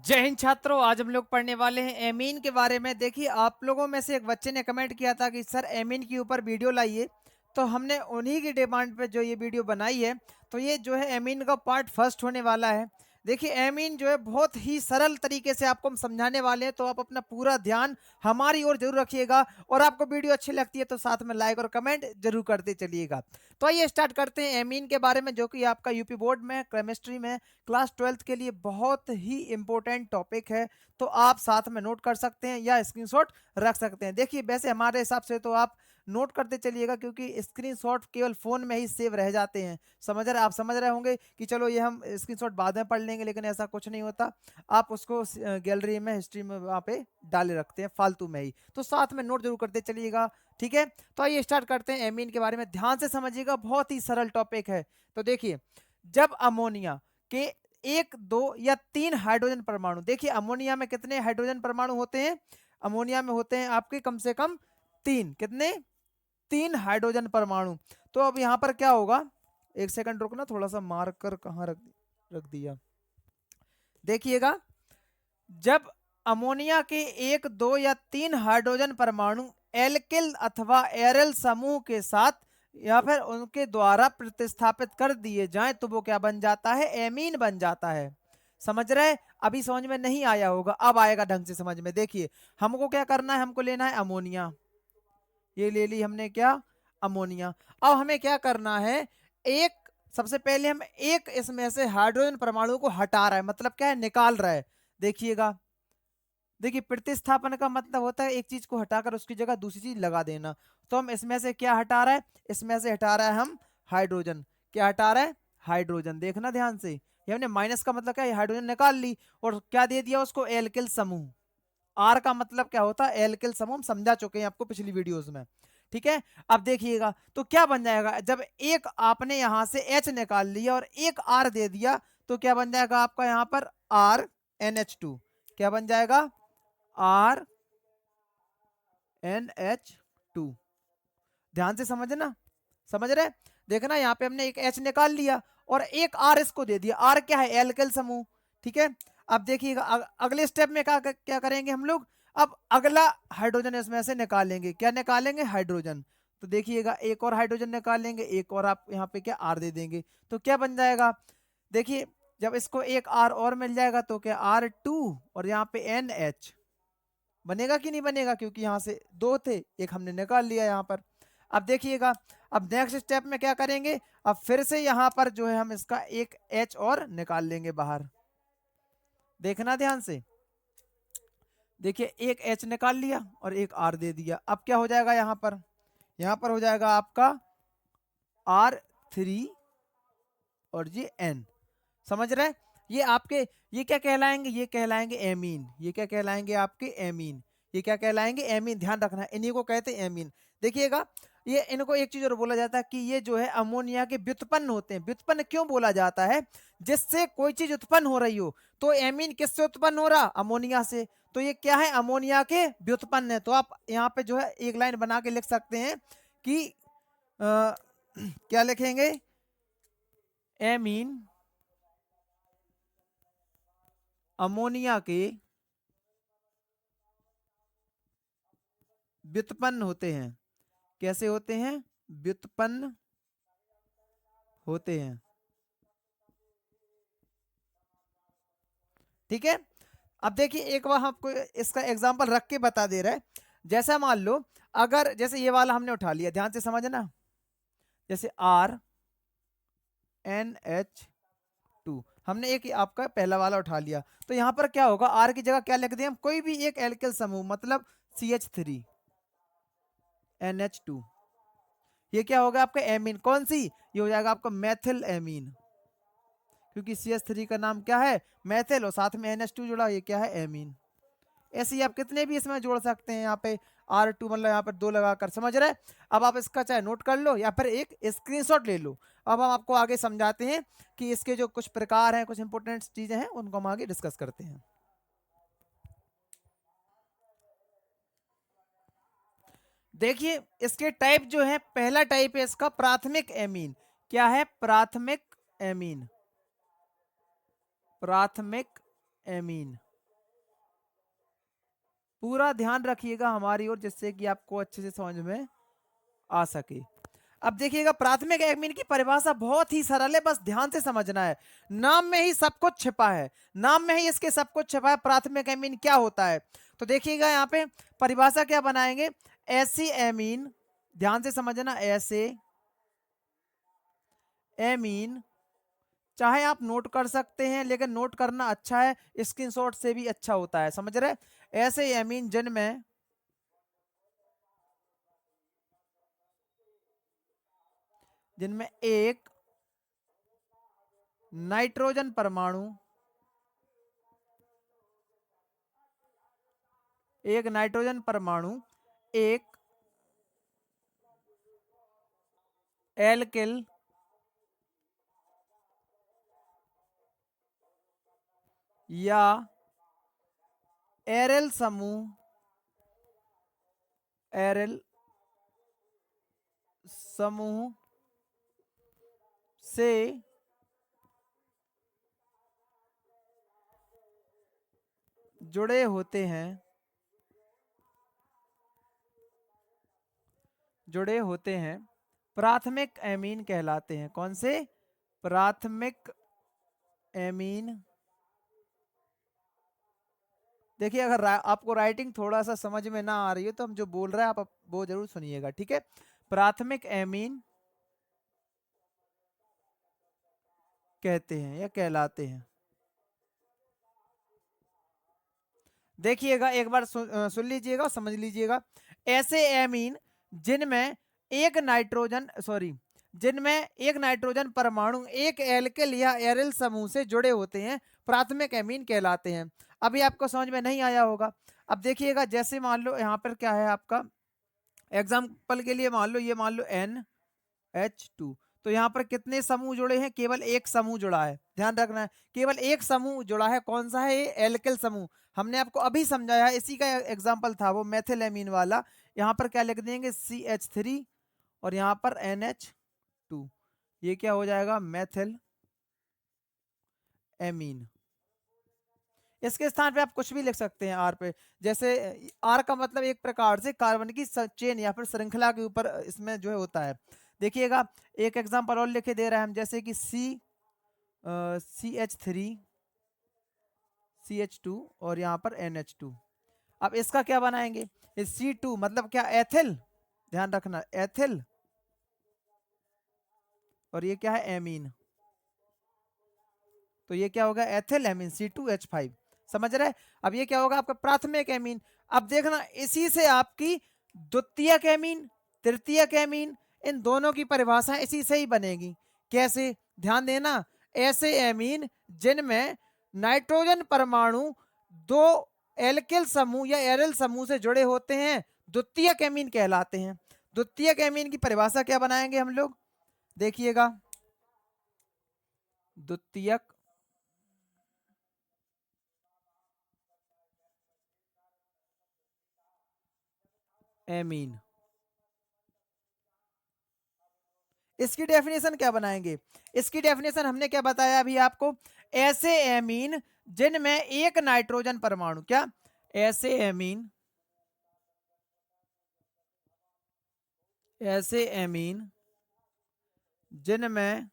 जय हिंद छात्रों। आज हम लोग पढ़ने वाले हैं एमीन के बारे में। देखिए, आप लोगों में से एक बच्चे ने कमेंट किया था कि सर एमीन के ऊपर वीडियो लाइए, तो हमने उन्हीं की डिमांड पे जो ये वीडियो बनाई है। तो ये जो है एमीन का पार्ट फर्स्ट होने वाला है। देखिए, एमीन जो है बहुत ही सरल तरीके से आपको हम समझाने वाले हैं, तो आप अपना पूरा ध्यान हमारी ओर जरूर रखिएगा। और आपको वीडियो अच्छी लगती है तो साथ में लाइक और कमेंट जरूर करते चलिएगा। तो आइए स्टार्ट करते हैं एमीन के बारे में, जो कि आपका यूपी बोर्ड में केमिस्ट्री में क्लास 12th के लिए बहुत ही इंपॉर्टेंट टॉपिक है। तो आप साथ में नोट कर सकते हैं या स्क्रीनशॉट रख सकते हैं। देखिए, वैसे हमारे हिसाब से तो आप नोट करते चलिएगा, क्योंकि स्क्रीनशॉट केवल फोन में ही सेव रह जाते हैं। आप समझ रहे होंगे कि चलो ये हम स्क्रीनशॉट बाद में पढ़ लेंगे, लेकिन ऐसा कुछ नहीं होता। आप उसको गैलरी में, हिस्ट्री में वहाँ पे डाले रखते हैं फालतू में ही। तो साथ में नोट जरूर करते चलिएगा, ठीक है। तो आइए स्टार्ट करते हैं एमीन के बारे में। ध्यान से समझिएगा, बहुत ही सरल टॉपिक है। तो देखिए, जब अमोनिया के एक, दो या तीन हाइड्रोजन परमाणु, देखिए अमोनिया में कितने हाइड्रोजन परमाणु होते हैं? अमोनिया में होते हैं आपके कम से कम तीन। कितने? तीन हाइड्रोजन परमाणु। तो अब यहां पर क्या होगा, एक सेकंड रुकना, थोड़ा सा मार्कर कहां रख रख दिया, देखिएगा। जब अमोनिया के एक, दो या तीन हाइड्रोजन परमाणु एल्किल अथवा एरल समूह के साथ या फिर उनके द्वारा प्रतिस्थापित कर दिए जाएं, तो वो क्या बन जाता है? एमीन बन जाता है। समझ रहे? अभी समझ में नहीं आया होगा, अब आएगा ढंग से समझ में। देखिए, हमको क्या करना है, हमको लेना है अमोनिया। ये ले ली हमने, क्या? अमोनिया। अब हमें क्या करना है, एक, सबसे पहले हम एक इसमें से हाइड्रोजन परमाणु को हटा रहा है, मतलब क्या है, निकाल रहा है। देखिएगा, देखिए प्रतिस्थापन का मतलब होता है एक चीज को हटाकर उसकी जगह दूसरी चीज लगा देना। तो हम इसमें से क्या हटा रहा है? इसमें से हटा रहा है हम हाइड्रोजन। क्या हटा रहा है? हाइड्रोजन। देखना ध्यान से, ये हमने माइनस का मतलब क्या है, हाइड्रोजन निकाल ली और क्या दे दिया उसको? एल्किल समूह। आर का मतलब क्या होता है? एल्किल समूह। हम समझा चुके हैं आपको पिछली वीडियोस में, ठीक है। अब देखिएगा तो क्या बन जाएगा, जब एक आपने यहां से एच निकाल लिया और एक आर दे दिया, तो क्या बन जाएगा आपका यहां पर? Are NH2। क्या बन जाएगा? Are NH2। ध्यान से समझना, समझ रहे? देखना, यहाँ पे हमने एक H निकाल लिया और एक R इसको दे दिया। R क्या है? एल्किल समूह, ठीक है। अब देखिएगा अगले स्टेप में क्या करेंगे हम लोग? अब अगला हाइड्रोजन इसमें से निकालेंगे। क्या निकालेंगे? हाइड्रोजन। तो देखिएगा, एक और हाइड्रोजन निकालेंगे, एक और आप यहाँ पे क्या R दे देंगे, तो क्या बन जाएगा? देखिए, जब इसको एक R और मिल जाएगा तो क्या? R2 और यहाँ पे NH बनेगा कि नहीं बनेगा? क्योंकि यहां से दो थे, एक हमने निकाल लिया यहां पर। अब देखिएगा, अब नेक्स्ट स्टेप में क्या करेंगे, अब फिर से यहां पर जो है हम इसका एक H और निकाल लेंगे बाहर। देखना ध्यान से, देखिए एक H निकाल लिया और एक R दे दिया। अब क्या हो जाएगा यहां पर? यहां पर हो जाएगा आपका R3 और ये N। समझ रहे? ये आपके, ये क्या कहलाएंगे? ये कहलाएंगे एमीन। ये क्या कहलाएंगे? आपके एमीन। ये क्या कहलाएंगे? एमीन। ध्यान रखना, इन्हीं को कहते हैं एमीन। देखिएगा, ये इनको एक चीज और बोला जाता है कि ये जो है अमोनिया के व्युत्पन्न होते हैं। व्युत्पन्न क्यों बोला जाता है? जिससे कोई चीज उत्पन्न हो रही हो। तो एमीन किससे उत्पन्न हो रहा? अमोनिया से। तो ये क्या है? अमोनिया के व्युत्पन्न है। तो आप यहाँ पे जो है एक लाइन बना के लिख सकते हैं कि क्या लिखेंगे? एमीन अमोनिया के व्युत्पन्न होते हैं। कैसे होते हैं? व्युत्पन्न होते हैं, ठीक है। अब देखिए, एक बार आपको इसका एग्जांपल रख के बता दे रहा है। जैसा मान लो, अगर जैसे ये वाला हमने उठा लिया, ध्यान से समझना, जैसे RNH2 हमने एक आपका पहला वाला उठा लिया, तो यहां पर क्या होगा? R की जगह क्या लिख दें हम? कोई भी एक एल्किल समूह, मतलब CH3NH2। ये क्या होगा आपका? एमीन। कौन सी? ये हो जाएगा आपका मैथिल एमीन, क्योंकि CH3 का नाम क्या है? मैथिल, और साथ में NH2 जुड़ा, ये क्या है? एमीन। ऐसे ही आप कितने भी इसमें जोड़ सकते हैं, यहाँ पे R2 मतलब यहाँ पर दो लगाकर। समझ रहे? अब आप इसका चाहे नोट कर लो या फिर एक स्क्रीनशॉट ले लो। अब हम आपको आगे समझाते हैं कि इसके जो कुछ प्रकार हैं, कुछ इंपोर्टेंट चीजें हैं, उनको हम आगे डिस्कस करते हैं। देखिए, इसके टाइप जो है, पहला टाइप है इसका प्राथमिक एमीन। क्या है? प्राथमिक एमीन। प्राथमिक एमीन। पूरा ध्यान रखिएगा हमारी ओर, जिससे कि आपको अच्छे से समझ में आ सके। अब देखिएगा प्राथमिक एमीन की परिभाषा बहुत ही सरल है, बस ध्यान से समझना है। नाम में ही सब कुछ छिपा है, नाम में ही इसके सब कुछ छिपा है। प्राथमिक एमीन क्या होता है, तो देखिएगा यहाँ पे परिभाषा क्या बनाएंगे। ऐसे एमीन, ध्यान से समझना, ऐसे एमीन, चाहे आप नोट कर सकते हैं, लेकिन नोट करना अच्छा है, स्क्रीनशॉट से भी अच्छा होता है, समझ रहे। ऐसे एमीन जिनमें एक नाइट्रोजन परमाणु, एक नाइट्रोजन परमाणु, एक एल्किल या एरल समूह, एरल समूह से जुड़े होते हैं, जुड़े होते हैं, प्राथमिक एमीन कहलाते हैं। कौन से? प्राथमिक एमीन। देखिए अगर आपको राइटिंग थोड़ा सा समझ में ना आ रही हो तो हम जो बोल रहे हैं आप वो जरूर सुनिएगा, ठीक है। प्राथमिक एमीन कहते हैं या कहलाते हैं। देखिएगा एक बार सुन लीजिएगा और समझ लीजिएगा। ऐसे एमीन जिनमें एक नाइट्रोजन, सॉरी, जिनमें एक नाइट्रोजन परमाणु एक एल्किल या एरिल समूह से जुड़े होते हैं, प्राथमिक एमीन कहलाते हैं। अभी आपको समझ में नहीं आया होगा। अब देखिएगा जैसे मान लो यहाँ पर क्या है आपका, एग्जाम्पल के लिए मान लो ये, मान लो NH2, तो यहाँ पर कितने समूह जुड़े हैं? केवल एक समूह जुड़ा है, ध्यान रखना है, केवल एक समूह जुड़ा है। कौन सा है? ये एल्किल समूह। हमने आपको अभी समझाया, इसी का एग्जाम्पल था वो मेथिलेमीन वाला। यहाँ पर क्या लिख देंगे? CH3 और यहाँ पर NH2, ये क्या हो जाएगा? Methyl amine. इसके स्थान पे आप कुछ भी लिख सकते हैं आर पे, जैसे आर का मतलब एक प्रकार से कार्बन की चेन या फिर श्रृंखला के ऊपर इसमें जो है होता है। देखिएगा एक एग्जांपल और लिखे दे रहा है हम, जैसे कि CH3 CH2 और यहाँ पर NH2। अब इसका क्या बनाएंगे? इस C2 मतलब क्या? एथिल, ध्यान रखना, एथिल। और ये क्या है? एमीन। तो ये क्या होगा? एथिल एमीन, C2H5, समझ रहे। अब ये क्या होगा? आपका प्राथमिक एमीन। अब देखना इसी से आपकी द्वितीयक एमीन, तृतीयक एमीन, इन दोनों की परिभाषा इसी से ही बनेगी। कैसे? ध्यान देना। ऐसे एमीन जिनमें नाइट्रोजन परमाणु दो एल्किल समूह या एरिल समूह से जुड़े होते हैं, द्वितीयक एमीन कहलाते हैं। द्वितीयक एमीन की परिभाषा क्या बनाएंगे हम लोग? देखिएगा, द्वितीयक एमीन, इसकी डेफिनेशन क्या बनाएंगे? इसकी डेफिनेशन हमने क्या बताया अभी आपको? ऐसे एमीन जिनमें एक नाइट्रोजन परमाणु, क्या? ऐसे एमीन, ऐसे एमीन जिनमें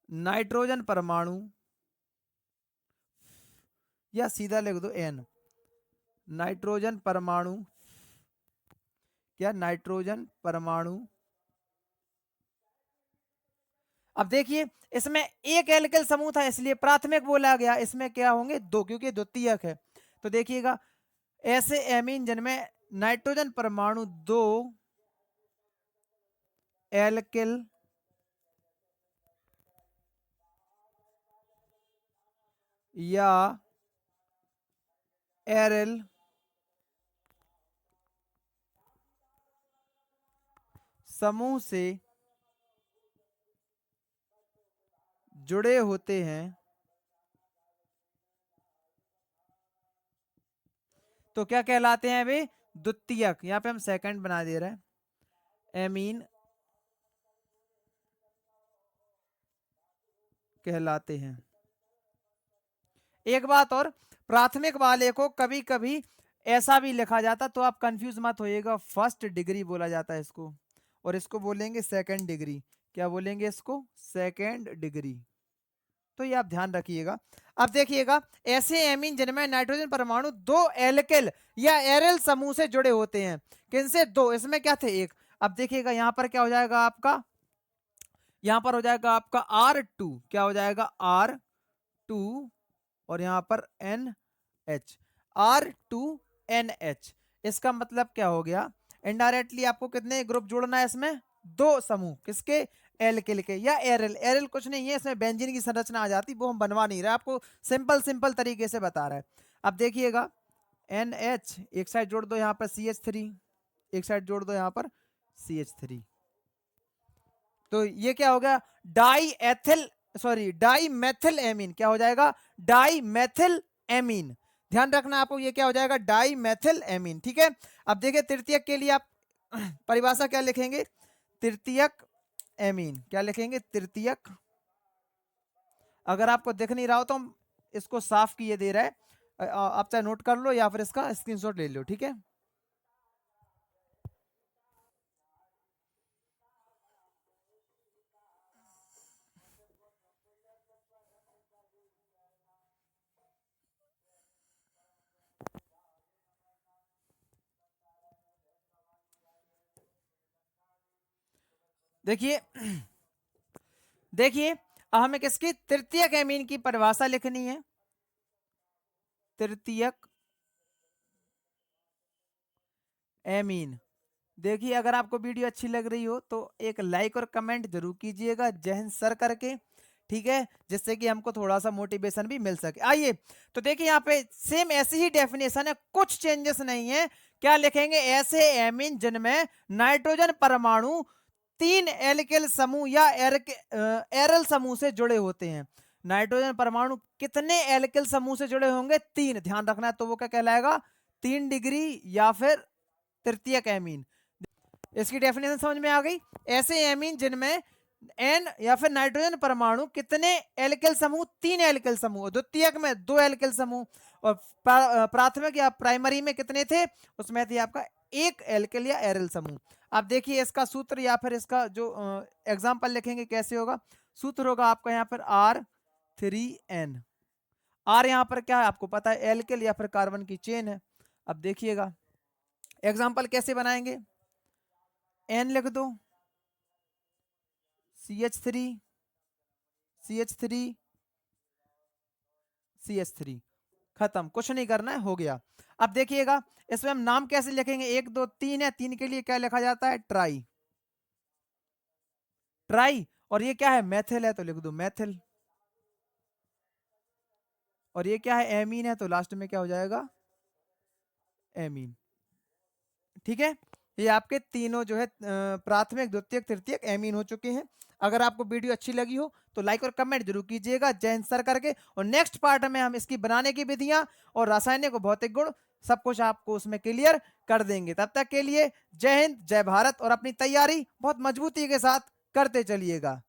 नाइट्रोजन परमाणु, या सीधा लिख दो N, नाइट्रोजन परमाणु, क्या? नाइट्रोजन परमाणु। अब देखिए इसमें एक एल्किल समूह था इसलिए प्राथमिक बोला गया, इसमें क्या होंगे? दो, क्योंकि द्वितीयक है। तो देखिएगा ऐसे एमीन जिनमें नाइट्रोजन परमाणु दो एल्किल या एरिल समूह से जुड़े होते हैं, तो क्या कहलाते हैं वे? द्वितीयक। यहां पे हम सेकंड बना दे रहे हैं, एमीन कहलाते हैं। एक बात और, प्राथमिक वाले को कभी कभी ऐसा भी लिखा जाता, तो आप कंफ्यूज मत होइएगा, फर्स्ट डिग्री बोला जाता है इसको, और इसको बोलेंगे सेकंड डिग्री। क्या बोलेंगे इसको? Second degree. तो ये आप ध्यान रखिएगा। अब देखिएगा, ऐसे एमीन जिनमें नाइट्रोजन परमाणु दो एल्किल या एरिल समूह से जुड़े होते हैं। किनसे? दो। इसमें क्या थे? एक। अब देखिएगा यहां पर क्या हो जाएगा आपका, यहां पर हो जाएगा आपका R2। क्या हो जाएगा? R2, और यहां पर NH, R2NH। इसका मतलब क्या हो गया? इनडायरेक्टली आपको कितने ग्रुप जोड़ना है इसमें? दो समूह। किसके? एल्किल के या एरिल। एरिल कुछ नहीं है, इसमें बेंजीन की संरचना आ जाती, वो हम बनवा नहीं रहे, आपको सिंपल सिंपल तरीके से बता रहा है। अब देखिएगा, NH एक साइड जोड़ दो, यहां पर CH3 एक साइड जोड़ दो, यहां पर CH3। तो ये क्या हो गया? Di methyl amine. क्या हो जाएगा? Di methyl amine. ध्यान रखना आपको, ये क्या हो जाएगा? Di methyl amine. ठीक है। अब देखिए तृतीयक के लिए आप परिभाषा क्या लिखेंगे? तृतीयक एमीन। क्या लिखेंगे? तृतीयक। अगर आपको दिख नहीं रहा हो तो हम इसको साफ किए दे रहा है, आप चाहे नोट कर लो या फिर इसका स्क्रीनशॉट ले लो। ठीक है। देखिए देखिए, अब हमें किसकी? तृतीयक एमीन की परिभाषा लिखनी है। तृतीयक एमीन। देखिए, अगर आपको वीडियो अच्छी लग रही हो तो एक लाइक और कमेंट जरूर कीजिएगा, जय हिंद सर करके। ठीक है, जिससे कि हमको थोड़ा सा मोटिवेशन भी मिल सके। आइए, तो देखिए यहाँ पे सेम ऐसी ही डेफिनेशन है, कुछ चेंजेस नहीं है। क्या लिखेंगे? ऐसे एमीन जिनमें नाइट्रोजन परमाणु तीन एल्किल समूह या एरल समूह से जुड़े होते हैं। नाइट्रोजन परमाणु कितने एल्किल समूह से जुड़े होंगे? तीन। ध्यान रखना है, तो वो क्या कहलाएगा? 3 डिग्री या फिर तृतीयक एमीन। इसकी डेफिनेशन समझ में आ गई? ऐसे एमीन जिनमें एन या फिर नाइट्रोजन परमाणु कितने एल्किल समूह? 3 एल्किल समूह। द्वितीयक में 2 एल्किल समूह, और प्राथमिक या प्राइमरी में कितने थे? उसमें थे आपका 1 एल्किल या एरिल समूह। अब देखिए इसका सूत्र या फिर इसका जो एग्जाम्पल लिखेंगे कैसे होगा। सूत्र होगा आपका यहाँ पर R3N। R यहाँ पर क्या है आपको पता है? एल्किल या फिर कार्बन की चेन है। अब देखिएगा एग्जाम्पल कैसे बनाएंगे। N लिख दो, CH3 CH3 CH3, खत्म। कुछ नहीं करना है, हो गया। अब देखिएगा इसमें हम नाम कैसे लिखेंगे? 1 2 3 है, 3 के लिए क्या लिखा जाता है? ट्राई। ट्राई। और ये क्या है? मेथिल है, तो लिख दो मेथिल। और ये क्या है? एमीन है, तो लास्ट में क्या हो जाएगा? एमीन। ठीक है, ये आपके तीनों जो है प्राथमिक, द्वितीयक, तृतीयक एमीन हो चुके हैं। अगर आपको वीडियो अच्छी लगी हो तो लाइक और कमेंट जरूर कीजिएगा, जय हिंद सर करके। और नेक्स्ट पार्ट में हम इसकी बनाने की विधियां और रासायनिक और भौतिक गुण सब कुछ आपको उसमें क्लियर कर देंगे। तब तक के लिए जय हिंद, जय भारत, और अपनी तैयारी बहुत मजबूती के साथ करते चलिएगा।